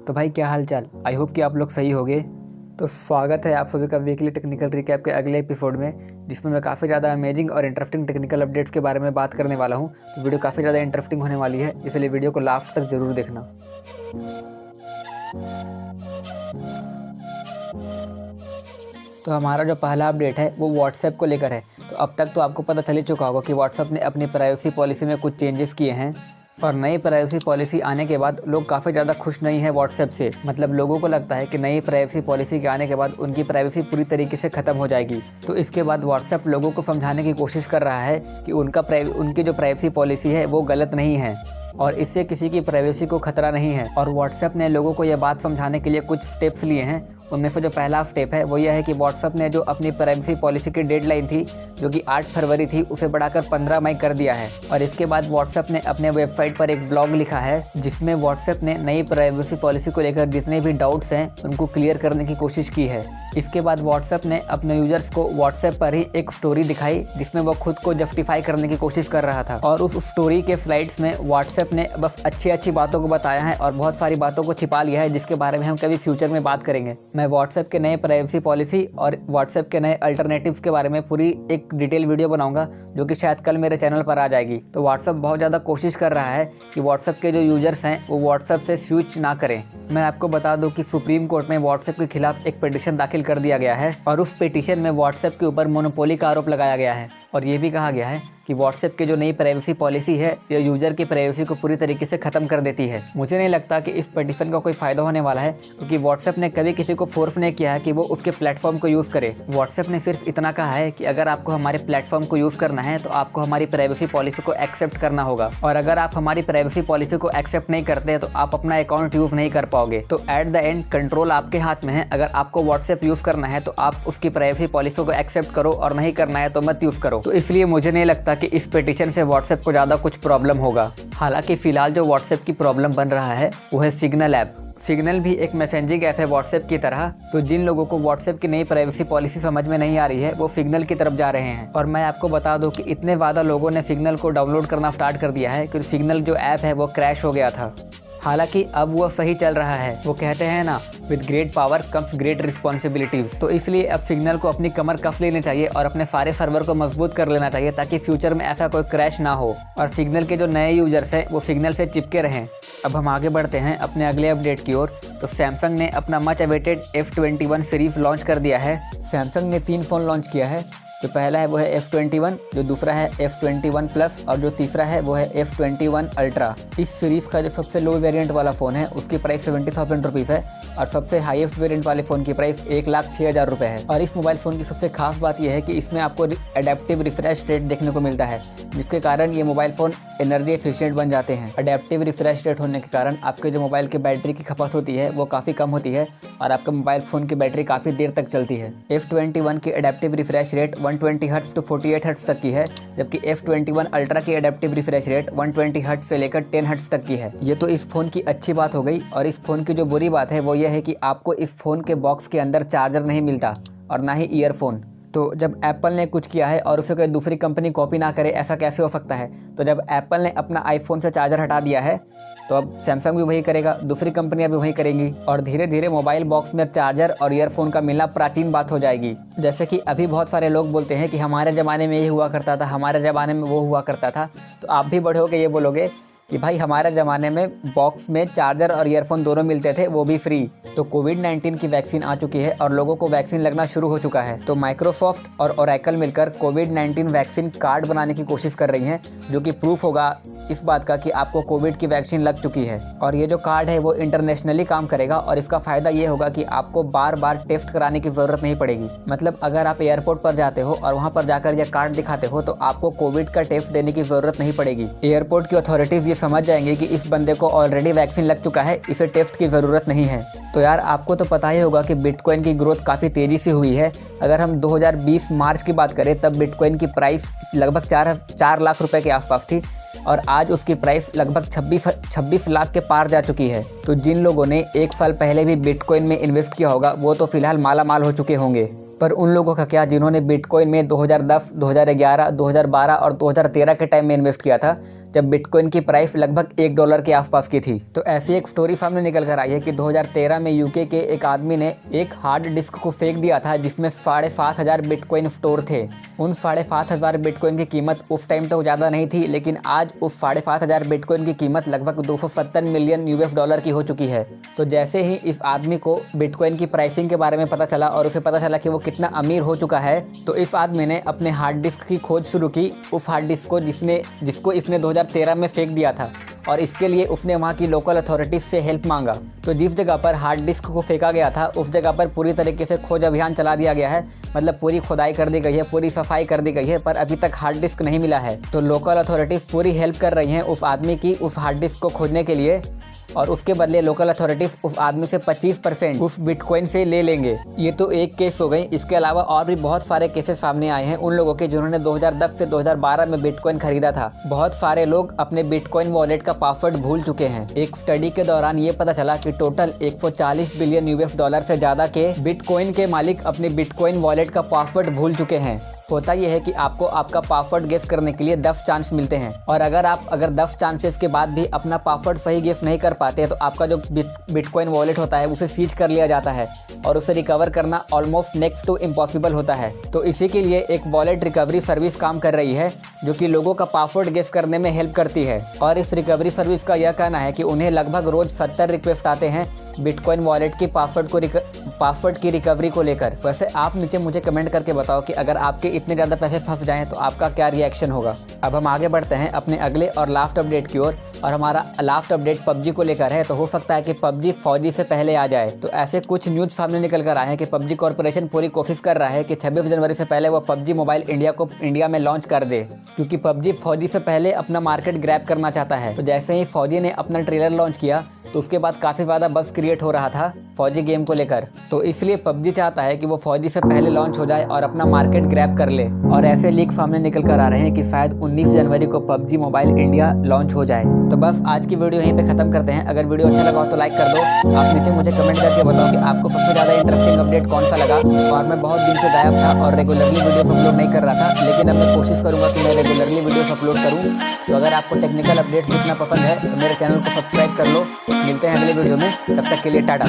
तो भाई क्या हाल चाल। आई होप कि आप लोग सही होंगे। तो स्वागत है आप सभी का वीकली टेक्निकल रिकैप के अगले एपिसोड में, जिसमें मैं काफ़ी ज़्यादा अमेजिंग और इंटरेस्टिंग टेक्निकल अपडेट्स के बारे में बात करने वाला हूं। तो वीडियो काफ़ी ज़्यादा इंटरेस्टिंग होने वाली है, इसलिए वीडियो को लास्ट तक ज़रूर देखना। तो हमारा जो पहला अपडेट है वो व्हाट्सएप को लेकर है। तो अब तक तो आपको पता चल ही चुका होगा कि व्हाट्सएप ने अपनी प्राइवेसी पॉलिसी में कुछ चेंजेस किए हैं, और नई प्राइवेसी पॉलिसी आने के बाद लोग काफ़ी ज़्यादा खुश नहीं है व्हाट्सएप से। मतलब लोगों को लगता है कि नई प्राइवेसी पॉलिसी के आने के बाद उनकी प्राइवेसी पूरी तरीके से ख़त्म हो जाएगी। तो इसके बाद व्हाट्सएप लोगों को समझाने की कोशिश कर रहा है कि उनकी जो प्राइवेसी पॉलिसी है वो गलत नहीं है और इससे किसी की प्राइवेसी को खतरा नहीं है। और व्हाट्सएप ने लोगों को यह बात समझाने के लिए कुछ स्टेप्स लिए हैं। उनमें से जो पहला स्टेप है वो यह है कि व्हाट्सएप ने जो अपनी प्राइवेसी पॉलिसी की डेडलाइन थी, जो कि 8 फरवरी थी, उसे बढ़ाकर 15 मई कर दिया है। और इसके बाद व्हाट्सएप ने अपने वेबसाइट पर एक ब्लॉग लिखा है, जिसमें व्हाट्सएप ने नई प्राइवेसी पॉलिसी को लेकर जितने भी डाउट्स हैं उनको क्लियर करने की कोशिश की है। इसके बाद व्हाट्सएप ने अपने यूजर्स को व्हाट्सएप पर ही एक स्टोरी दिखाई, जिसमें वो खुद को जस्टिफाई करने की कोशिश कर रहा था। और उस स्टोरी के स्लाइड्स में व्हाट्सएप ने बस अच्छी बातों को बताया है और बहुत सारी बातों को छिपा लिया है, जिसके बारे में हम कभी फ्यूचर में बात करेंगे। मैं व्हाट्सएप के नए प्राइवेसी पॉलिसी और व्हाट्सएप के नए अल्टरनेटिव्स के बारे में पूरी एक डिटेल वीडियो बनाऊंगा, जो कि शायद कल मेरे चैनल पर आ जाएगी। तो व्हाट्सएप बहुत ज़्यादा कोशिश कर रहा है कि व्हाट्सएप के जो यूजर्स हैं वो व्हाट्सएप से स्विच ना करें। मैं आपको बता दूं कि सुप्रीम कोर्ट में व्हाट्सएप के खिलाफ एक पिटीशन दाखिल कर दिया गया है, और उस पिटीशन में व्हाट्सएप के ऊपर मोनोपोली का आरोप लगाया गया है। और ये भी कहा गया है कि व्हाट्सएप की जो नई प्राइवेसी पॉलिसी है ये यूजर की प्राइवेसी को पूरी तरीके से खत्म कर देती है। मुझे नहीं लगता कि इस पिटीशन का कोई फायदा होने वाला है, क्योंकि व्हाट्सएप ने कभी किसी को फोर्स नहीं किया है कि वो उसके प्लेटफॉर्म को यूज़ करे। व्हाट्सएप ने सिर्फ इतना कहा है कि अगर आपको हमारे प्लेटफॉर्म को यूज़ करना है तो आपको हमारी प्राइवेसी पॉलिसी को एक्सेप्ट करना होगा, और अगर आप हमारी प्राइवेसी पॉलिसी को एक्सेप्ट नहीं करते तो आप अपना अकाउंट यूज़ नहीं कर पाओगे। तो एट द एंड कंट्रोल आपके हाथ में है। अगर आपको व्हाट्सएप यूज़ करना है तो आप उसकी प्राइवेसी पॉलिसी को एक्सेप्ट करो, और नहीं करना है तो मत यूज़ करो। तो इसलिए मुझे नहीं लगता कि इस पिटीशन से व्हाट्सएप को ज़्यादा कुछ प्रॉब्लम होगा। हालांकि फिलहाल जो व्हाट्सएप की प्रॉब्लम बन रहा है वो है सिग्नल ऐप। सिग्नल भी एक मैसेजिंग ऐप है व्हाट्सएप की तरह। तो जिन लोगों को व्हाट्सएप की नई प्राइवेसी पॉलिसी समझ में नहीं आ रही है वो सिग्नल की तरफ जा रहे हैं। और मैं आपको बता दूं कि इतने ज़्यादा लोगों ने सिग्नल को डाउनलोड करना स्टार्ट कर दिया है कि सिग्नल जो ऐप है वो क्रैश हो गया था। हालांकि अब वो सही चल रहा है। वो कहते हैं ना, with great power comes great responsibilities. तो इसलिए अब सिग्नल को अपनी कमर कस लेनी चाहिए और अपने सारे सर्वर को मजबूत कर लेना चाहिए, ताकि फ्यूचर में ऐसा कोई क्रैश ना हो और सिग्नल के जो नए यूजर्स हैं वो सिग्नल से चिपके रहें। अब हम आगे बढ़ते हैं अपने अगले अपडेट की ओर। तो सैमसंग ने अपना much awaited F21 series launch कर दिया है। सैमसंग ने 3 फ़ोन लॉन्च किया है। जो पहला है वो है F21, जो दूसरा है F21 प्लस, और जो तीसरा है वो है F21 अल्ट्रा। इस सीरीज़ का जो सबसे लो वेरिएंट वाला फ़ोन है उसकी प्राइस 70,000 रुपीज़ है, और सबसे हाईएस्ट वेरिएंट वाले फ़ोन की प्राइस 1,06,000 रुपये है। और इस मोबाइल फ़ोन की सबसे खास बात यह है कि इसमें आपको एडेप्टिव रिफ्रेश रेट देखने को मिलता है, जिसके कारण ये मोबाइल फ़ोन एनर्जी एफिशिएंट बन जाते हैं। एडेप्टिव रिफ्रेश रेट होने के कारण आपके जो मोबाइल की बैटरी की खपत होती है वो काफ़ी कम होती है, और आपका मोबाइल फ़ोन की बैटरी काफ़ी देर तक चलती है। F21 की adaptive refresh rate 120 hertz to 48 hertz तक की है, जबकि F21 अल्ट्रा की एडेप्टिव रिफ्रेश रेट 120 हर्ट्ज़ से लेकर 10 हर्ट्ज़ तक की है। ये तो इस फ़ोन की अच्छी बात हो गई। और इस फ़ोन की जो बुरी बात है वो ये है कि आपको इस फ़ोन के बॉक्स के अंदर चार्जर नहीं मिलता, और ना ही ईयरफोन। तो जब एप्पल ने कुछ किया है और उसे कोई दूसरी कंपनी कॉपी ना करे, ऐसा कैसे हो सकता है? तो जब एप्पल ने अपना आईफोन से चार्जर हटा दिया है, तो अब सैमसंग भी वही करेगा, दूसरी कंपनियां भी वही करेंगी, और धीरे धीरे मोबाइल बॉक्स में चार्जर और ईयरफोन का मिलना प्राचीन बात हो जाएगी। जैसे कि अभी बहुत सारे लोग बोलते हैं कि हमारे ज़माने में ये हुआ करता था, हमारे ज़माने में वो हुआ करता था। तो आप भी बड़े होकर ये बोलोगे कि भाई हमारे ज़माने में बॉक्स में चार्जर और ईयरफोन दोनों मिलते थे, वो भी फ्री। तो कोविड-19 की वैक्सीन आ चुकी है और लोगों को वैक्सीन लगना शुरू हो चुका है। तो माइक्रोसॉफ्ट और ओरेकल मिलकर कोविड-19 वैक्सीन कार्ड बनाने की कोशिश कर रही हैं, जो कि प्रूफ होगा इस बात का कि आपको कोविड की वैक्सीन लग चुकी है। और ये जो कार्ड है वो इंटरनेशनली काम करेगा, और इसका फ़ायदा ये होगा कि आपको बार बार टेस्ट कराने की ज़रूरत नहीं पड़ेगी। मतलब अगर आप एयरपोर्ट पर जाते हो और वहाँ पर जाकर यह कार्ड दिखाते हो तो आपको कोविड का टेस्ट देने की ज़रूरत नहीं पड़ेगी। एयरपोर्ट की अथॉरिटीज़ ये समझ जाएंगे कि इस बंदे को ऑलरेडी वैक्सीन लग चुका है, इसे टेस्ट की ज़रूरत नहीं है। तो यार आपको तो पता ही होगा कि बिटकॉइन की ग्रोथ काफ़ी तेज़ी से हुई है। अगर हम 2020 मार्च की बात करें तब बिटकॉइन की प्राइस लगभग 4 लाख रुपए के आसपास थी, और आज उसकी प्राइस लगभग 26 लाख के पार जा चुकी है। तो जिन लोगों ने 1 साल पहले भी बिटकॉइन में इन्वेस्ट किया होगा वो तो फिलहाल माला माल हो चुके होंगे। पर उन लोगों का क्या जिन्होंने बिटकॉइन में 2010, 2011, 2012 और 2013 के टाइम में इन्वेस्ट किया था, जब बिटकॉइन की प्राइस लगभग $1 के आसपास की थी। तो ऐसी एक स्टोरी सामने निकल कर आई है कि 2013 में यूके के एक आदमी ने एक हार्ड डिस्क को फेंक दिया था जिसमें 7,500 बिटकॉइन स्टोर थे। उन 7,500 बिटकॉइन की कीमत उस टाइम तो ज़्यादा नहीं थी, लेकिन आज उस 7,500 बिटकॉइन की कीमत लगभग $270 मिलियन की हो चुकी है। तो जैसे ही इस आदमी को बिटकॉइन की प्राइसिंग के बारे में पता चला और उसे पता चला कि वो कितना अमीर हो चुका है, तो इस आदमी ने अपने हार्ड डिस्क की खोज शुरू की, उस हार्ड डिस्क को जिसको इसने 2013 में फेंक दिया था। और इसके लिए उसने वहाँ की लोकल अथॉरिटीज़ से हेल्प मांगा। तो जिस जगह पर हार्ड डिस्क को फेंका गया था उस जगह पर पूरी तरीके से खोज अभियान चला दिया गया है, मतलब पूरी खुदाई कर दी गई है, पूरी सफाई कर दी गई है, पर अभी तक हार्ड डिस्क नहीं मिला है। तो लोकल अथॉरिटीज़ पूरी हेल्प कर रही हैं उस आदमी की उस हार्ड डिस्क को खोजने के लिए, और उसके बदले लोकल अथॉरिटीज़ उस आदमी से 25% उस बिटकॉइन से ले लेंगे। ये तो एक केस हो गई। इसके अलावा और भी बहुत सारे केसेस सामने आए हैं उन लोगों के जिन्होंने 2010 से 2012 में बिटकॉइन खरीदा था। बहुत सारे लोग अपने बिटकॉइन वॉलेट का पासवर्ड भूल चुके हैं। एक स्टडी के दौरान ये पता चला कि टोटल $140 बिलियन से ज़्यादा के बिटकॉइन के मालिक अपने बिटकॉइन वॉलेट का पासवर्ड भूल चुके हैं। होता यह है कि आपको आपका पासवर्ड गेस करने के लिए 10 चांस मिलते हैं, और अगर 10 चांसेस के बाद भी अपना पासवर्ड सही गेस नहीं कर पाते तो आपका जो बिटकॉइन वॉलेट होता है उसे सीज कर लिया जाता है और उसे रिकवर करना ऑलमोस्ट नेक्स्ट टू इम्पॉसिबल होता है। तो इसी के लिए एक वॉलेट रिकवरी सर्विस काम कर रही है जो कि लोगों का पासवर्ड गेस करने में हेल्प करती है। और इस रिकवरी सर्विस का यह कहना है कि उन्हें लगभग रोज 70 रिक्वेस्ट आते हैं बिटकॉइन वॉलेट की पासवर्ड की रिकवरी को लेकर। वैसे आप नीचे मुझे कमेंट करके बताओ कि अगर आपके इतने ज़्यादा पैसे फंस जाएं तो आपका क्या रिएक्शन होगा। अब हम आगे बढ़ते हैं अपने अगले और लास्ट अपडेट की ओर, और हमारा लास्ट अपडेट पबजी को लेकर है। तो हो सकता है कि पबजी फौजी से पहले आ जाए। तो ऐसे कुछ न्यूज़ सामने निकल कर आए हैं कि पबजी कॉर्पोरेशन पूरी कोशिश कर रहा है कि 26 जनवरी से पहले वो पबजी मोबाइल इंडिया में लॉन्च कर दे, क्योंकि पबजी फौजी से पहले अपना मार्केट ग्रैब करना चाहता है। तो जैसे ही फौजी ने अपना ट्रेलर लॉन्च किया तो उसके बाद काफ़ी ज़्यादा बज़ क्रिएट हो रहा था फौजी गेम को लेकर। तो इसलिए पबजी चाहता है कि वो फौजी से पहले लॉन्च हो जाए और अपना मार्केट ग्रैब कर ले। और ऐसे लीक सामने निकल कर आ रहे हैं कि शायद 19 जनवरी को पबजी मोबाइल इंडिया लॉन्च हो जाए। तो बस आज की वीडियो यहीं पे खत्म करते हैं। अगर वीडियो अच्छा लगा हो तो लाइक कर दो। आप नीचे मुझे कमेंट करके बताओ कि आपको सबसे ज़्यादा इंटरेस्टिंग अपडेट कौन सा लगा। और मैं बहुत दिन से गायब था और रेगुलरली वीडियो अपलोड नहीं कर रहा था, लेकिन अब मैं कोशिश करूँगा कि मैं रेगुलरली वीडियो अपलोड करूँ। तो अगर आपको टेक्निकल अपडेट्स देखना पसंद है तो मेरे चैनल को सब्सक्राइब कर लो। मिलते हैं अगले वीडियो में, तब तक के लिए टाटा।